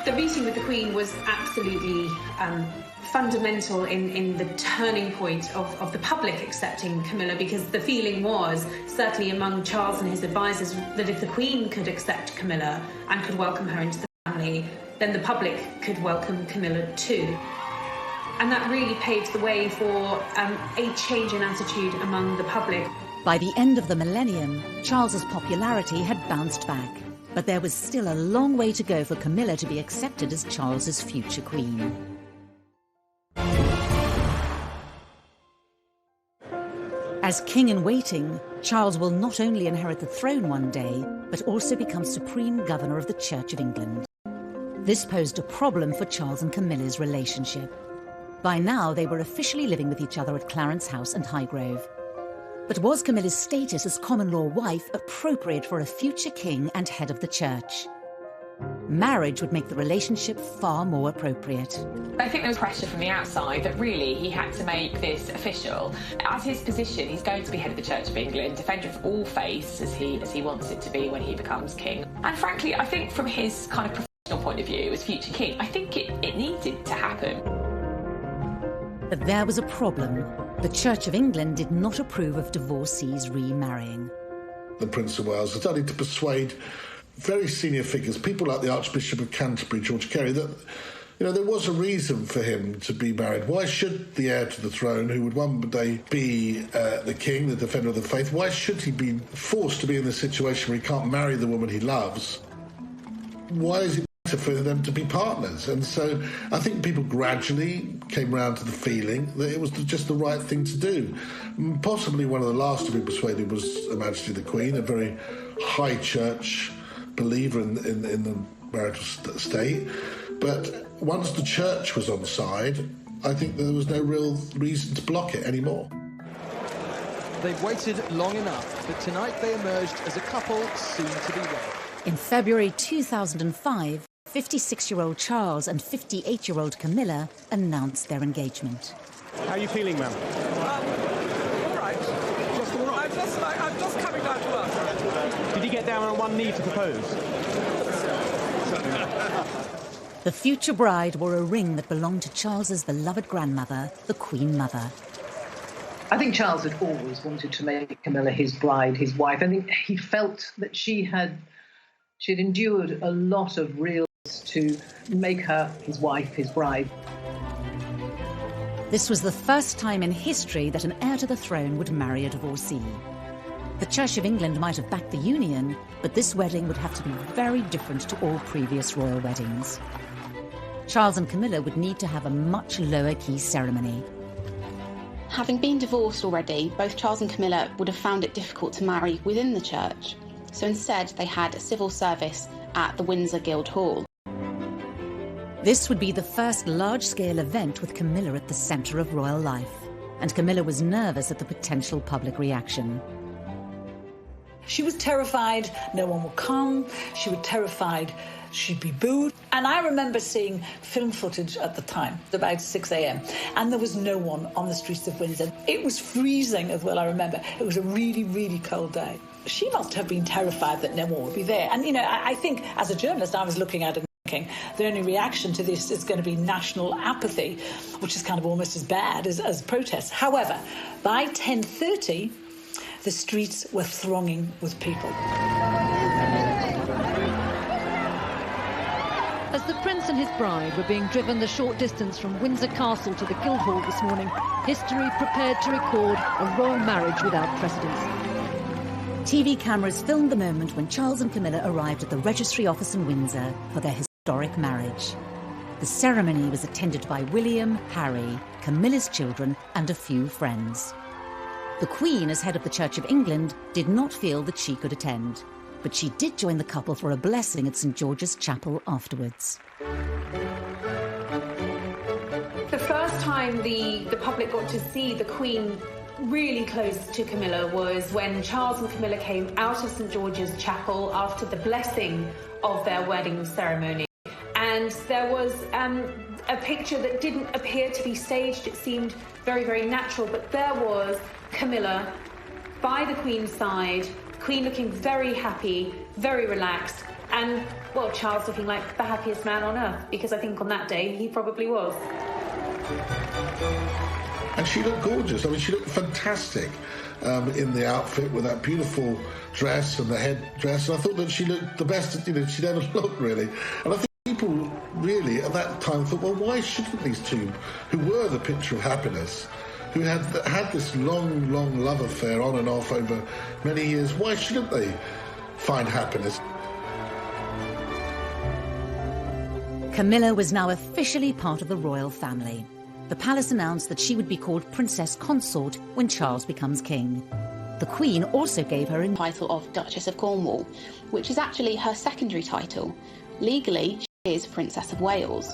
The meeting with the Queen was absolutely fundamental in the turning point of the public accepting Camilla, because the feeling was, certainly among Charles and his advisors, that if the Queen could accept Camilla and could welcome her into the family, then the public could welcome Camilla too. And that really paved the way for a change in attitude among the public. By the end of the millennium, Charles's popularity had bounced back. But there was still a long way to go for Camilla to be accepted as Charles's future queen. As king-in-waiting, Charles will not only inherit the throne one day, but also become supreme governor of the Church of England. This posed a problem for Charles and Camilla's relationship. By now, they were officially living with each other at Clarence House and Highgrove. But was Camilla's status as common-law wife appropriate for a future king and head of the church? Marriage would make the relationship far more appropriate. I think there was pressure from the outside that really he had to make this official. As his position, he's going to be head of the Church of England, defender of all faiths as he wants it to be when he becomes king. And frankly, I think from his kind of professional point of view as future king, I think it needed to happen. But there was a problem. The Church of England did not approve of divorcees remarrying. The Prince of Wales started to persuade very senior figures, people like the Archbishop of Canterbury, George Carey, that there was a reason for him to be married. Why should the heir to the throne, who would one day be the king, the defender of the faith, why should he be forced to be in the situation where he can't marry the woman he loves? Why is it better for them to be partners? And so I think people gradually came round to the feeling that it was just the right thing to do. Possibly one of the last to be persuaded was Her Majesty the Queen, a very high church believer in the marital state. But once the church was on side, I think there was no real reason to block it anymore. They've waited long enough, but tonight they emerged as a couple soon to be wed. In February 2005, 56-year-old Charles and 58-year-old Camilla announced their engagement. How are you feeling, ma'am? All right. Just all right? I'm just coming down to work. Did you get down on one knee to propose? The future bride wore a ring that belonged to Charles's beloved grandmother, the Queen Mother. I think Charles had always wanted to make Camilla his bride, his wife. I think he felt that she'd endured a lot of real to make her his wife, his bride. This was the first time in history that an heir to the throne would marry a divorcee. The Church of England might have backed the union, but this wedding would have to be very different to all previous royal weddings. Charles and Camilla would need to have a much lower-key ceremony. Having been divorced already, both Charles and Camilla would have found it difficult to marry within the church. So instead, they had a civil service at the Windsor Guildhall. This would be the first large-scale event with Camilla at the centre of royal life, and Camilla was nervous at the potential public reaction. She was terrified no one would come. She was terrified she'd be booed. And I remember seeing film footage at the time, about 6 a.m, and there was no one on the streets of Windsor. It was freezing as well, I remember. It was a really, really cold day. She must have been terrified that no one would be there. And, you know, I think as a journalist, I was looking at it thinking the only reaction to this is going to be national apathy, which is kind of almost as bad as protests. However, by 10:30, the streets were thronging with people. As the Prince and his bride were being driven the short distance from Windsor Castle to the Guildhall this morning, history prepared to record a royal marriage without precedent. TV cameras filmed the moment when Charles and Camilla arrived at the registry office in Windsor for their historic marriage. The ceremony was attended by William, Harry, Camilla's children, and a few friends. The Queen, as head of the Church of England, did not feel that she could attend, but she did join the couple for a blessing at St George's Chapel afterwards. The first time the public got to see the Queen really close to Camilla was when Charles and Camilla came out of St George's Chapel after the blessing of their wedding ceremony. And there was a picture that didn't appear to be staged. It seemed very, very natural, but there was Camilla by the Queen's side, the Queen looking very happy, very relaxed, and, well, Charles looking like the happiest man on earth, because I think on that day he probably was. And she looked gorgeous. I mean, she looked fantastic in the outfit with that beautiful dress and the headdress. And I thought that she looked the best, she'd ever looked, really. And I think people really at that time thought, well, why shouldn't these two, who were the picture of happiness, who had this long, long love affair on and off over many years, why shouldn't they find happiness? Camilla was now officially part of the royal family. The palace announced that she would be called Princess Consort when Charles becomes king. The Queen also gave her a title of Duchess of Cornwall, which is actually her secondary title. Legally, she is Princess of Wales.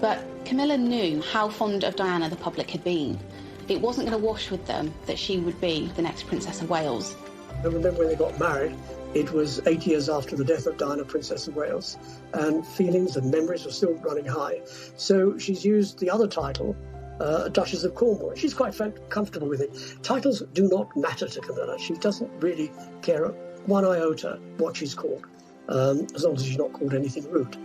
But Camilla knew how fond of Diana the public had been. It wasn't going to wash with them that she would be the next Princess of Wales. I remember when they got married, it was 8 years after the death of Diana, Princess of Wales, and feelings and memories were still running high. So she's used the other title, Duchess of Cornwall. She's quite comfortable with it. Titles do not matter to Camilla. She doesn't really care one iota what she's called, as long as she's not called anything rude.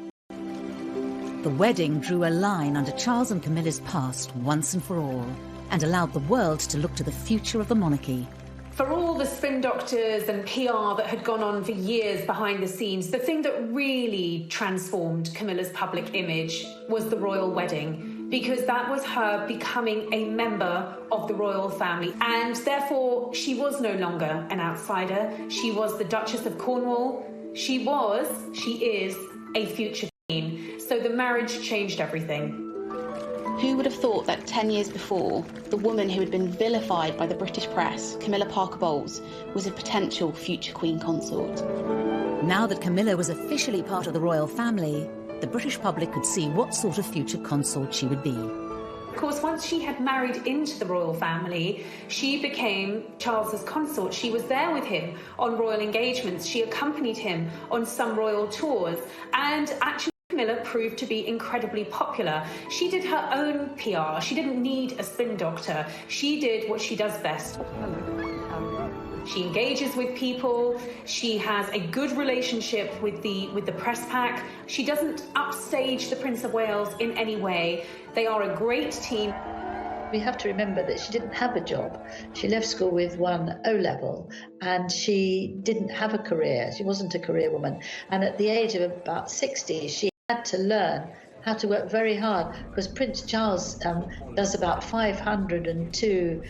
The wedding drew a line under Charles and Camilla's past once and for all, and allowed the world to look to the future of the monarchy. For all the spin doctors and PR that had gone on for years behind the scenes, the thing that really transformed Camilla's public image was the royal wedding, because that was her becoming a member of the royal family. And therefore, she was no longer an outsider. She was the Duchess of Cornwall. She is a future queen. So the marriage changed everything. Who would have thought that 10 years before, the woman who had been vilified by the British press, Camilla Parker Bowles, was a potential future Queen Consort? Now that Camilla was officially part of the royal family, the British public could see what sort of future consort she would be. Of course, once she had married into the royal family, she became Charles's consort. She was there with him on royal engagements. She accompanied him on some royal tours, and actually Camilla proved to be incredibly popular. She did her own PR. She didn't need a spin doctor. She did what she does best. She engages with people. She has a good relationship with the press pack. She doesn't upstage the Prince of Wales in any way. They are a great team. We have to remember that she didn't have a job. She left school with one O-level and she didn't have a career. She wasn't a career woman. And at the age of about 60, she had to learn how to work very hard, because Prince Charles does about 502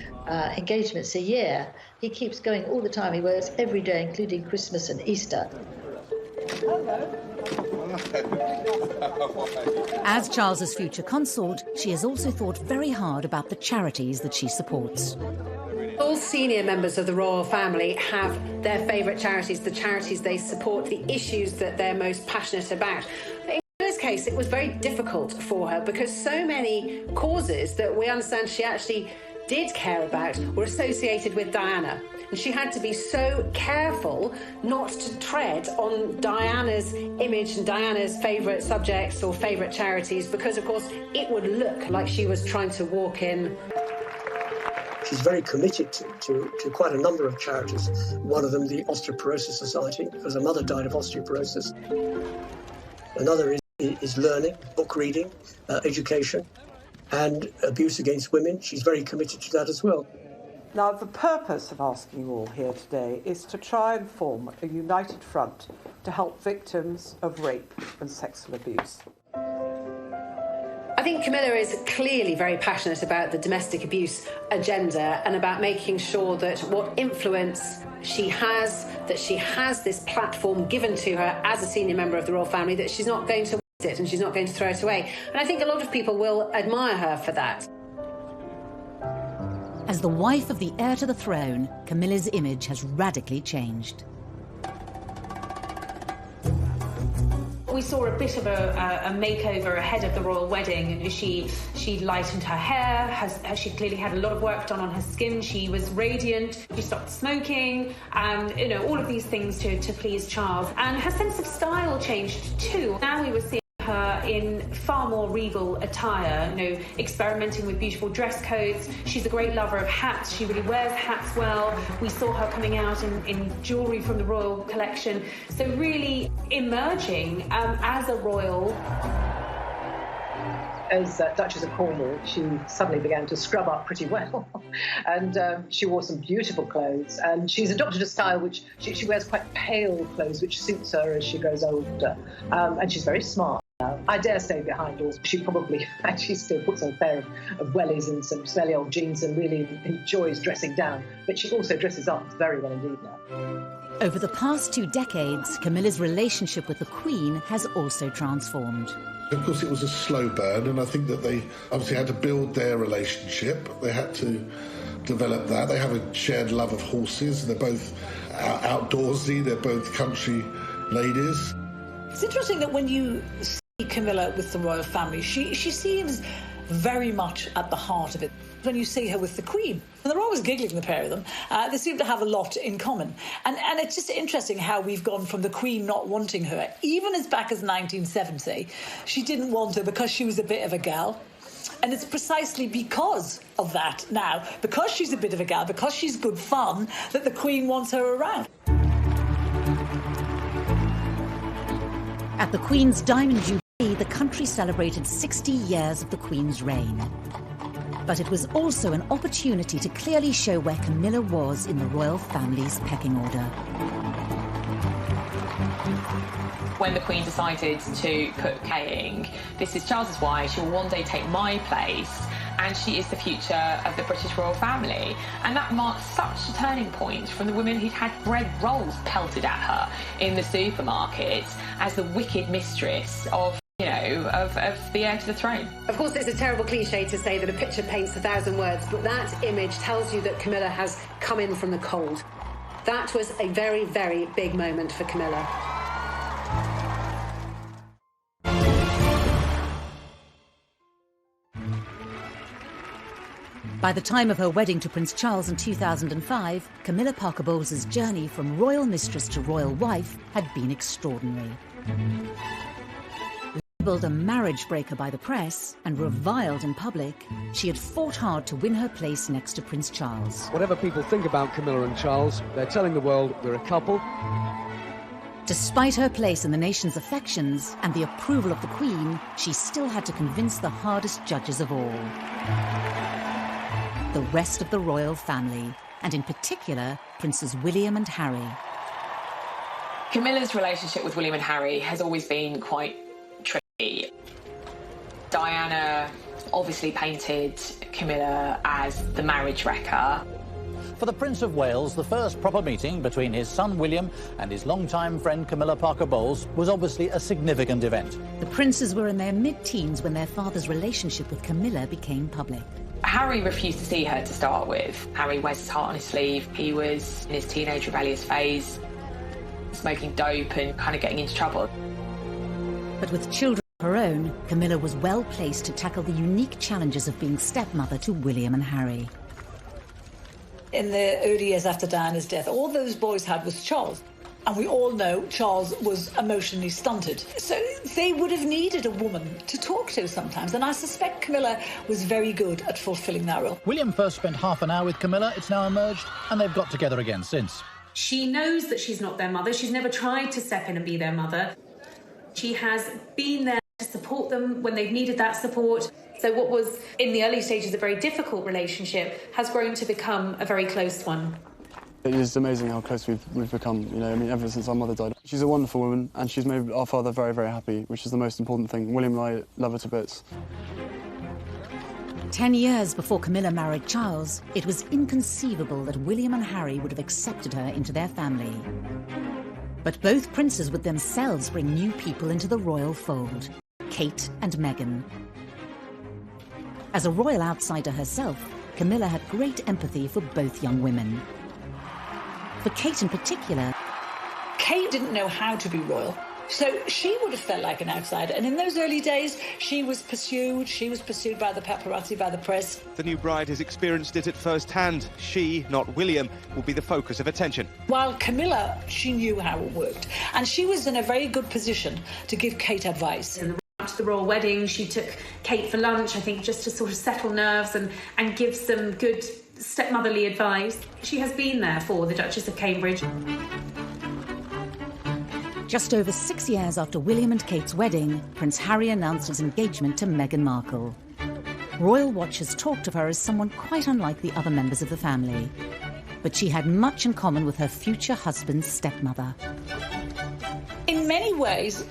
engagements a year. He keeps going all the time. He works every day, including Christmas and Easter. As Charles's future consort, she has also thought very hard about the charities that she supports. All senior members of the royal family have their favourite charities, the charities they support, the issues that they're most passionate about. In this case, it was very difficult for her because so many causes that we understand she actually did care about were associated with Diana. And she had to be so careful not to tread on Diana's image and Diana's favourite subjects or favourite charities, because, of course, it would look like she was trying to walk in. She's very committed to quite a number of charities. One of them, the Osteoporosis Society, because her mother died of osteoporosis. Another is learning, book reading, education, and abuse against women. She's very committed to that as well. Now, the purpose of asking you all here today is to try and form a united front to help victims of rape and sexual abuse. I think Camilla is clearly very passionate about the domestic abuse agenda and about making sure that what influence she has this platform given to her as a senior member of the royal family, that she's not going to waste it and she's not going to throw it away. And I think a lot of people will admire her for that. As the wife of the heir to the throne, Camilla's image has radically changed. We saw a bit of a makeover ahead of the royal wedding. She lightened her hair, she clearly had a lot of work done on her skin. She was radiant, she stopped smoking, and all of these things to please Charles. And her sense of style changed too. Now we were seeing her in far more regal attire, experimenting with beautiful dress codes. She's a great lover of hats. She really wears hats well. We saw her coming out in jewellery from the royal collection. So really emerging as a royal. As Duchess of Cornwall, she suddenly began to scrub up pretty well. And she wore some beautiful clothes. And she's adopted a style which she wears quite pale clothes, which suits her as she grows older. And she's very smart. I dare say behind doors, she probably actually still puts on a pair of wellies and some smelly old jeans and really enjoys dressing down. But she also dresses up very well indeed now. Over the past 2 decades, Camilla's relationship with the Queen has also transformed. Of course, it was a slow burn, and I think that they obviously had to build their relationship. They had to develop that. They have a shared love of horses. They're both outdoorsy. They're both country ladies. It's interesting that when you see Camilla with the royal family, she seems very much at the heart of it. When you see her with the Queen, and they're always giggling, the pair of them, they seem to have a lot in common. And it's just interesting how we've gone from the Queen not wanting her, even as back as 1970, she didn't want her because she was a bit of a gal. And it's precisely because of that now, because she's a bit of a gal, because she's good fun, that the Queen wants her around. At the Queen's Diamond Jubilee, the country celebrated 60 years of the Queen's reign. But it was also an opportunity to clearly show where Camilla was in the royal family's pecking order. When the Queen decided to put Kaying, this is Charles's wife, she will one day take my place, and she is the future of the British royal family. And that marked such a turning point from the woman who'd had bread rolls pelted at her in the supermarket as the wicked mistress of the heir to the throne. Of course, it's a terrible cliche to say that a picture paints 1,000 words, but that image tells you that Camilla has come in from the cold. That was a very, very big moment for Camilla. By the time of her wedding to Prince Charles in 2005, Camilla Parker Bowles' journey from royal mistress to royal wife had been extraordinary. Labelled a marriage breaker by the press and reviled in public, she had fought hard to win her place next to Prince Charles. Whatever people think about Camilla and Charles, they're telling the world we're a couple. Despite her place in the nation's affections and the approval of the Queen, she still had to convince the hardest judges of all: the rest of the royal family, and in particular, Princes William and Harry. Camilla's relationship with William and Harry has always been quite Diana obviously painted Camilla as the marriage wrecker. For the Prince of Wales, the first proper meeting between his son William and his longtime friend Camilla Parker Bowles was obviously a significant event. The princes were in their mid-teens when their father's relationship with Camilla became public. Harry refused to see her to start with. Harry wears his heart on his sleeve. He was in his teenage rebellious phase, smoking dope and kind of getting into trouble. But with children of her own, Camilla was well placed to tackle the unique challenges of being stepmother to William and Harry. In the early years after Diana's death, all those boys had was Charles. And we all know Charles was emotionally stunted. So they would have needed a woman to talk to sometimes. And I suspect Camilla was very good at fulfilling that role. William first spent half an hour with Camilla, it's now emerged, and they've got together again since. She knows that she's not their mother. She's never tried to step in and be their mother. She has been there to support them when they've needed that support. So what was, in the early stages, a very difficult relationship has grown to become a very close one. It is amazing how close we've become, you know, I mean, ever since our mother died. She's a wonderful woman, and she's made our father very, very happy, which is the most important thing. William and I love her to bits. 10 years before Camilla married Charles, it was inconceivable that William and Harry would have accepted her into their family. But both princes would themselves bring new people into the royal fold, Kate and Meghan. As a royal outsider herself, Camilla had great empathy for both young women. For Kate in particular, Kate didn't know how to be royal, so she would have felt like an outsider. And in those early days, she was pursued by the paparazzi, by the press. The new bride has experienced it at first hand. She, not William, will be the focus of attention. While Camilla, she knew how it worked, and she was in a very good position to give Kate advice. After the royal wedding, she took Kate for lunch, I think, just to sort of settle nerves and give some good stepmotherly advice. She has been there for the Duchess of Cambridge. just over 6 years after William and Kate's wedding, Prince Harry announced his engagement to Meghan Markle. Royal watchers talked of her as someone quite unlike the other members of the family, but she had much in common with her future husband's stepmother. In many ways,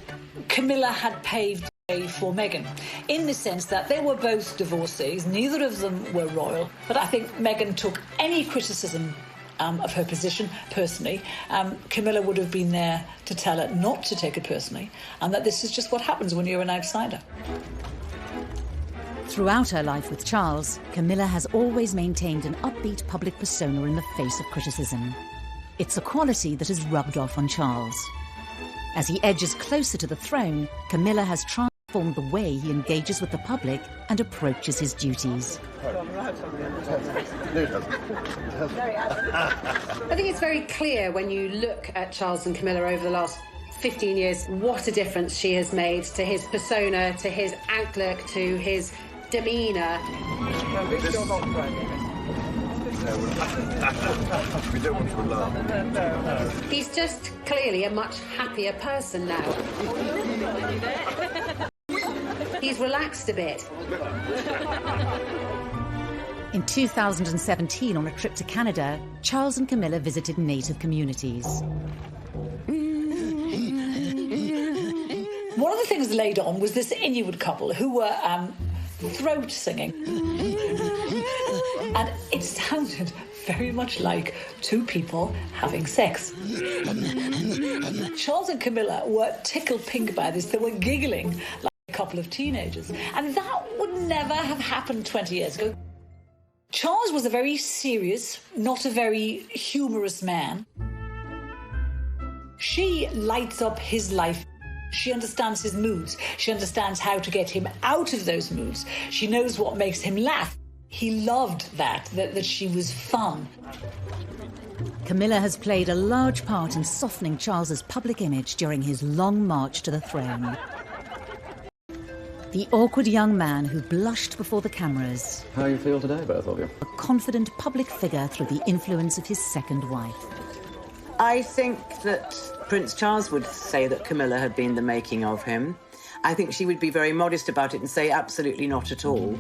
Camilla had paved the way for Meghan, in the sense that they were both divorcees, neither of them were royal, but I think Meghan took any criticism of her position personally. Camilla would have been there to tell her not to take it personally, and that this is just what happens when you're an outsider. Throughout her life with Charles, Camilla has always maintained an upbeat public persona in the face of criticism. It's a quality that has rubbed off on Charles. As he edges closer to the throne, Camilla has transformed the way he engages with the public and approaches his duties. I think it's very clear when you look at Charles and Camilla over the last 15 years what a difference she has made to his persona, to his outlook, to his demeanour. We don't want to alarm. He's just clearly a much happier person now. He's relaxed a bit. In 2017, on a trip to Canada, Charles and Camilla visited native communities. One of the things laid on was this Inuit couple who were throat singing. And it sounded very much like two people having sex. Charles and Camilla were tickled pink by this. They were giggling like a couple of teenagers. And that would never have happened 20 years ago. Charles was a very serious, not a very humorous man. She lights up his life. She understands his moods. She understands how to get him out of those moods. She knows what makes him laugh. He loved that she was fun. Camilla has played a large part in softening Charles's public image during his long march to the throne. The awkward young man who blushed before the cameras. How you feel today, both of you? A confident public figure through the influence of his second wife. I think that Prince Charles would say that Camilla had been the making of him. I think she would be very modest about it and say absolutely not at all.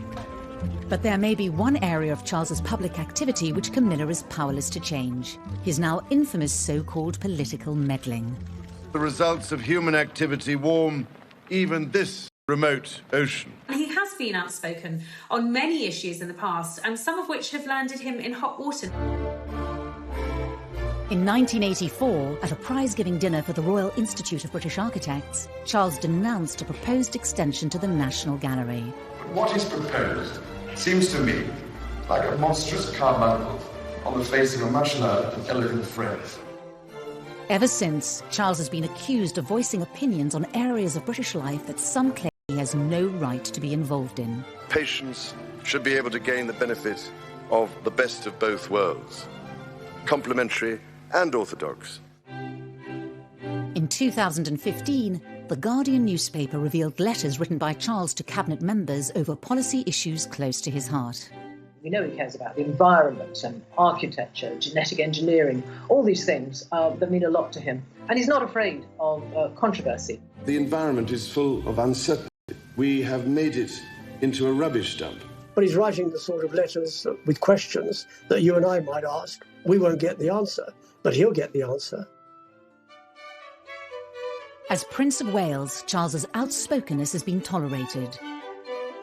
But there may be one area of Charles's public activity which Camilla is powerless to change. His now infamous so-called political meddling. The results of human activity warm even this remote ocean. He has been outspoken on many issues in the past, and some of which have landed him in hot water. In 1984, at a prize-giving dinner for the Royal Institute of British Architects, Charles denounced a proposed extension to the National Gallery. What is proposed seems to me like a monstrous carbuncle on the face of a much loved and elegant friend. Ever since, Charles has been accused of voicing opinions on areas of British life that some claim he has no right to be involved in. Patients should be able to gain the benefit of the best of both worlds, complementary and orthodox. In 2015, The Guardian newspaper revealed letters written by Charles to cabinet members over policy issues close to his heart. We know he cares about the environment and architecture, genetic engineering, all these things that mean a lot to him. And he's not afraid of controversy. The environment is full of uncertainty. We have made it into a rubbish dump. But he's writing the sort of letters with questions that you and I might ask. We won't get the answer, but he'll get the answer. As Prince of Wales, Charles's outspokenness has been tolerated.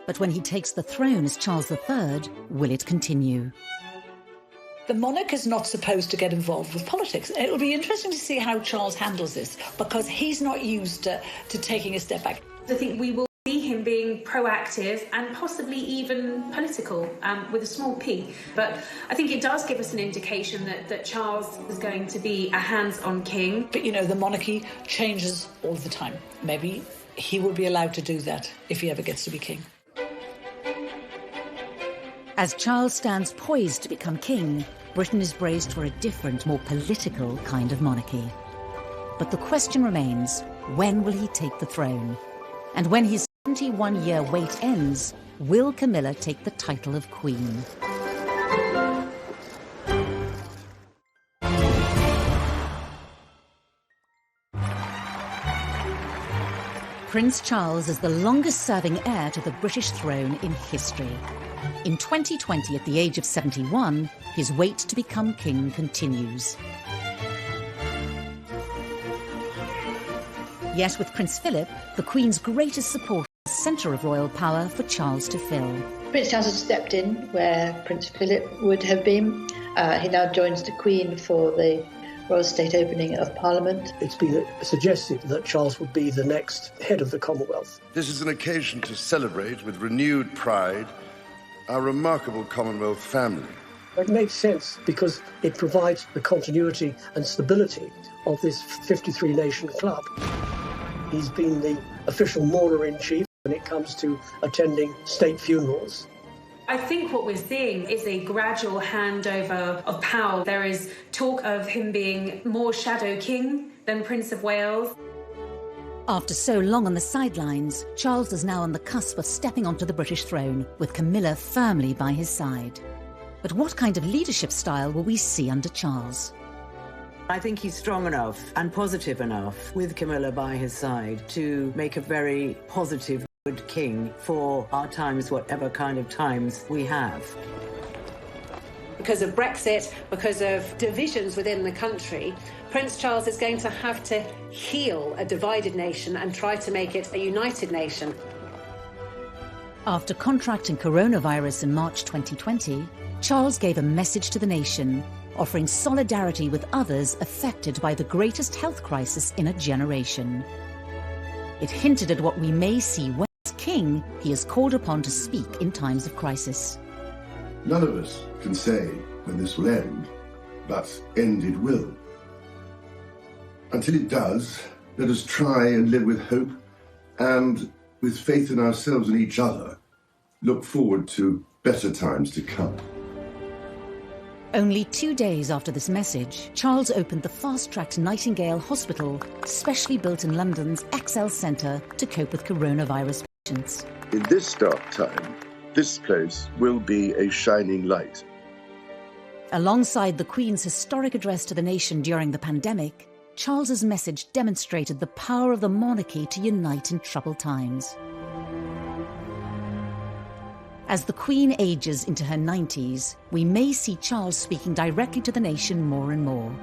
But when he takes the throne as Charles III, will it continue? The monarch is not supposed to get involved with politics. It will be interesting to see how Charles handles this, because he's not used to taking a step back. I think we will see him being proactive and possibly even political, with a small p. But I think it does give us an indication that Charles is going to be a hands-on king. But, you know, the monarchy changes all the time. Maybe he will be allowed to do that if he ever gets to be king. As Charles stands poised to become king, Britain is braced for a different, more political kind of monarchy. But the question remains, when will he take the throne? And when his 71-year wait ends, will Camilla take the title of Queen? Prince Charles is the longest-serving heir to the British throne in history. In 2020, at the age of 71, his wait to become king continues. Yet with Prince Philip, the Queen's greatest supporter, the centre of royal power for Charles to fill. Prince Charles has stepped in where Prince Philip would have been. He now joins the Queen for the Royal State opening of Parliament. It's been suggested that Charles would be the next head of the Commonwealth. This is an occasion to celebrate with renewed pride our remarkable Commonwealth family. It makes sense because it provides the continuity and stability of this 53-nation club. He's been the official mourner-in-chief when it comes to attending state funerals. I think what we're seeing is a gradual handover of power. There is talk of him being more shadow king than Prince of Wales. After so long on the sidelines, Charles is now on the cusp of stepping onto the British throne, with Camilla firmly by his side. But what kind of leadership style will we see under Charles? I think he's strong enough and positive enough, with Camilla by his side, to make a very positive, good king for our times, whatever kind of times we have. Because of Brexit, because of divisions within the country, Prince Charles is going to have to heal a divided nation and try to make it a united nation. After contracting coronavirus in March 2020, Charles gave a message to the nation, offering solidarity with others affected by the greatest health crisis in a generation. It hinted at what we may see when, as king, he is called upon to speak in times of crisis. None of us can say when this will end, but end it will. Until it does, let us try and live with hope and, with faith in ourselves and each other, look forward to better times to come. Only 2 days after this message, Charles opened the fast-tracked Nightingale Hospital, specially built in London's XL Centre to cope with coronavirus patients. In this dark time, this place will be a shining light. Alongside the Queen's historic address to the nation during the pandemic, Charles's message demonstrated the power of the monarchy to unite in troubled times. As the Queen ages into her 90s, we may see Charles speaking directly to the nation more and more.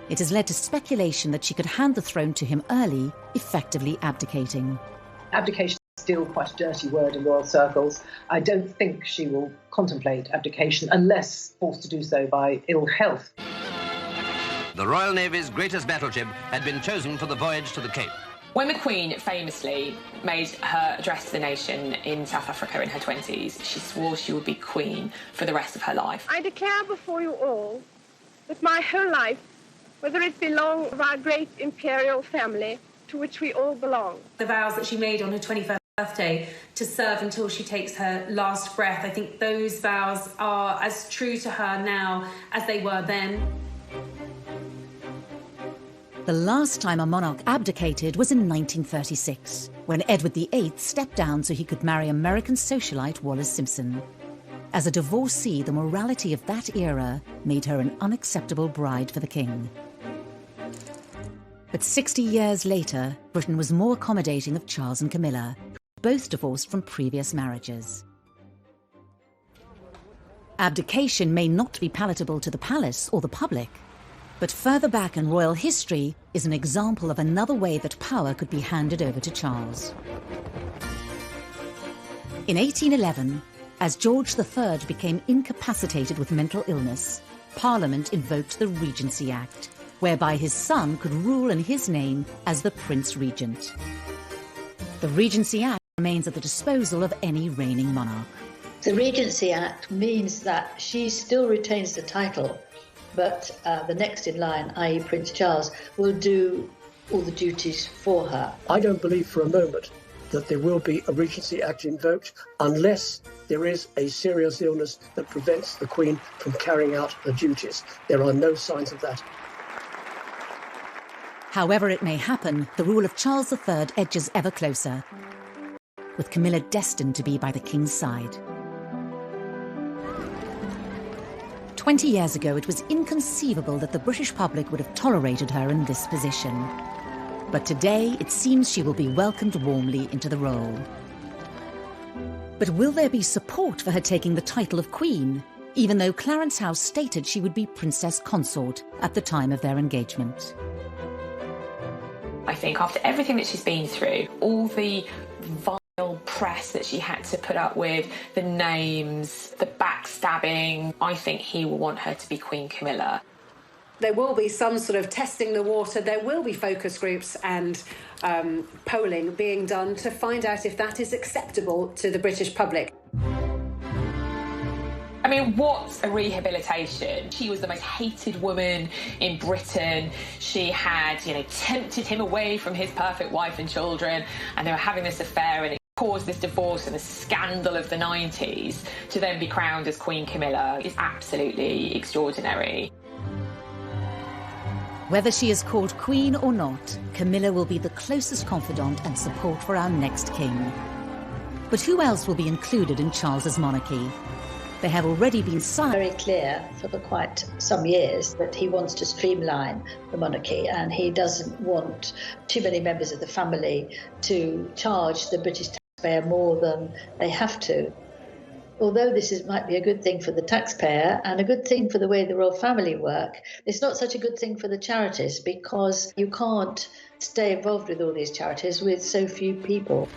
It has led to speculation that she could hand the throne to him early, effectively abdicating. Abdication still quite a dirty word in royal circles. I don't think she will contemplate abdication unless forced to do so by ill health. The Royal Navy's greatest battleship had been chosen for the voyage to the Cape. When the Queen famously made her address to the nation in South Africa in her 20s, she swore she would be Queen for the rest of her life. I declare before you all that my whole life, whether it belong of our great imperial family to which we all belong. The vows that she made on her 21st birthday to serve until she takes her last breath, I think those vows are as true to her now as they were then. The last time a monarch abdicated was in 1936, when Edward VIII stepped down so he could marry American socialite Wallis Simpson. As a divorcee, the morality of that era made her an unacceptable bride for the king. But 60 years later, Britain was more accommodating of Charles and Camilla, both divorced from previous marriages. Abdication may not be palatable to the palace or the public, but further back in royal history is an example of another way that power could be handed over to Charles. In 1811, as George III became incapacitated with mental illness, Parliament invoked the Regency Act, whereby his son could rule in his name as the Prince Regent. The Regency Act remains at the disposal of any reigning monarch. The Regency Act means that she still retains the title, but the next in line, i.e. Prince Charles, will do all the duties for her. I don't believe for a moment that there will be a Regency Act invoked unless there is a serious illness that prevents the Queen from carrying out her duties. There are no signs of that. However it may happen, the rule of Charles III edges ever closer, with Camilla destined to be by the king's side. 20 years ago, it was inconceivable that the British public would have tolerated her in this position. But today, it seems she will be welcomed warmly into the role. But will there be support for her taking the title of Queen, even though Clarence House stated she would be Princess Consort at the time of their engagement? I think after everything that she's been through, all the vile press that she had to put up with, the names, the backstabbing, I think he will want her to be Queen Camilla. There will be some sort of testing the water. There will be focus groups and polling being done to find out if that is acceptable to the British public. I mean, what's a rehabilitation? She was the most hated woman in Britain. She had, tempted him away from his perfect wife and children, and they were having this affair, and it caused this divorce and the scandal of the 90s. To then be crowned as Queen Camilla is absolutely extraordinary. Whether she is called Queen or not, Camilla will be the closest confidant and support for our next king. But who else will be included in Charles's monarchy? There have already been signs. Very clear for quite some years that he wants to streamline the monarchy, and he doesn't want too many members of the family to charge the British taxpayer more than they have to. Although might be a good thing for the taxpayer and a good thing for the way the royal family work, it's not such a good thing for the charities, because you can't stay involved with all these charities with so few people.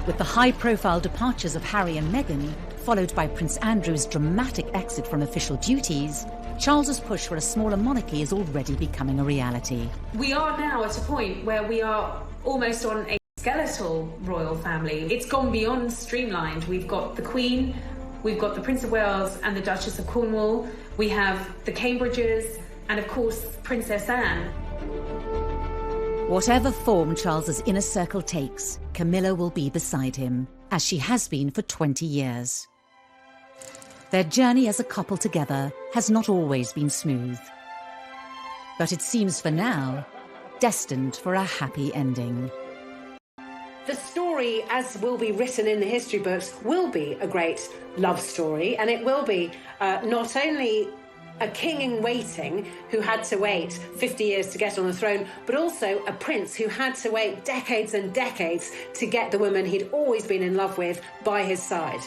With the high-profile departures of Harry and Meghan, followed by Prince Andrew's dramatic exit from official duties, Charles's push for a smaller monarchy is already becoming a reality. We are now at a point where we are almost on a skeletal royal family. It's gone beyond streamlined. We've got the Queen, we've got the Prince of Wales and the Duchess of Cornwall, we have the Cambridges, and of course, Princess Anne. Whatever form Charles's inner circle takes, Camilla will be beside him, as she has been for 20 years. Their journey as a couple together has not always been smooth. But it seems for now, destined for a happy ending. The story, as will be written in the history books, will be a great love story, and it will be not only a king in waiting who had to wait 50 years to get on the throne, but also a prince who had to wait decades and decades to get the woman he'd always been in love with by his side.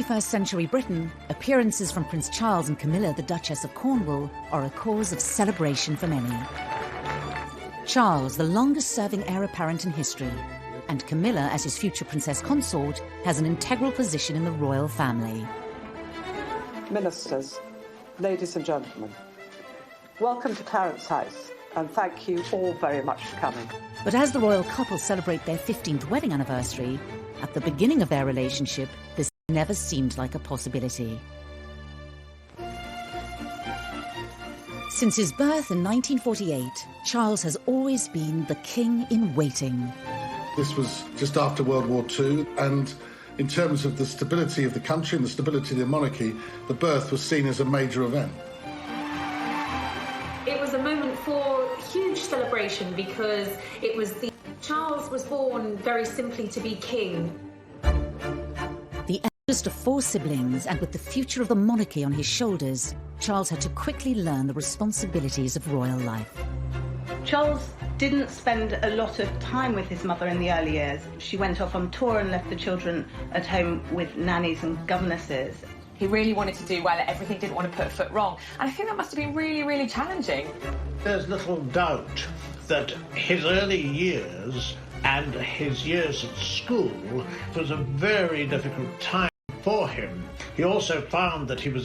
21st century Britain, appearances from Prince Charles and Camilla, the Duchess of Cornwall, are a cause of celebration for many. Charles, the longest-serving heir apparent in history, and Camilla, as his future princess consort, has an integral position in the royal family. Ministers, ladies and gentlemen, welcome to Clarence House, and thank you all very much for coming. But as the royal couple celebrate their 15th wedding anniversary, at the beginning of their relationship, this never seemed like a possibility. Since his birth in 1948, Charles has always been the king in waiting. This was just after World War II, and in terms of the stability of the country and the stability of the monarchy, the birth was seen as a major event. It was a moment for huge celebration because Charles was born very simply to be king. The eldest of 4 siblings, and with the future of the monarchy on his shoulders, Charles had to quickly learn the responsibilities of royal life. Charles didn't spend a lot of time with his mother in the early years. She went off on tour and left the children at home with nannies and governesses. He really wanted to do well at everything, didn't want to put a foot wrong. And I think that must have been really, really challenging. There's little doubt that his early years and his years at school was a very difficult time for him. He also found that he was